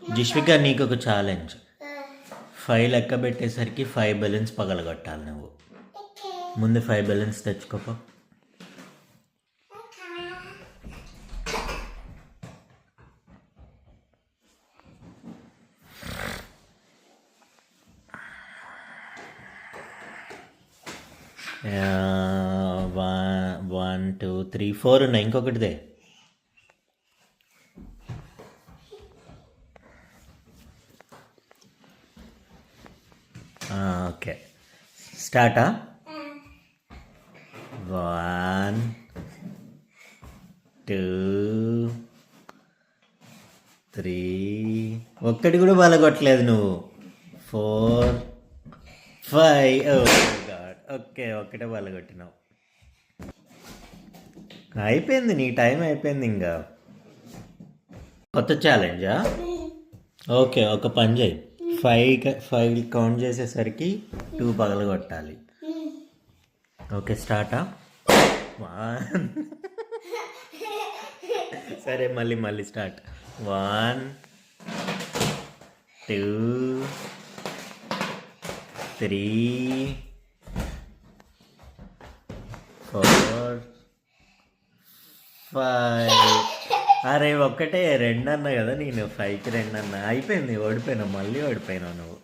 జిష్విక నీకు ఒక ఛాలెంజ్. 5 లెక్క పెట్టేసరికి 5 బెలూన్స్ పగలగొట్టాలి నువ్వు. ముందు 5 బెలూన్స్ తెచ్చుకోపో. వన్ 2 3 4 ఉన్నాయి, ఇంకొకటిదే. ఓకే, స్టార్టా? 1 2 3, ఒక్కటి కూడా పగలగొట్టలేదు నువ్వు. 4 5. ఓ గాడ్, ఓకే ఒక్కటే పగలగొట్టినావు. అయిపోయింది, నీ టైం అయిపోయింది. ఇంకా కొత్త ఛాలెంజా? ఓకే, ఒక పని చేయి. 5 కౌంట్ చేసేసరికి 2 పగలగొట్టాలి. ఓకే, స్టార్టా? 1 సరే, మళ్ళీ స్టార్ట్. 1 2 3 4 5. అరే ఒక్కటే 2 అన్నా కదా నేను. 5కి 2 అన్నా. అయిపోయింది, ఓడిపోయినావు, మళ్ళీ ఓడిపోయినావు నువ్వు.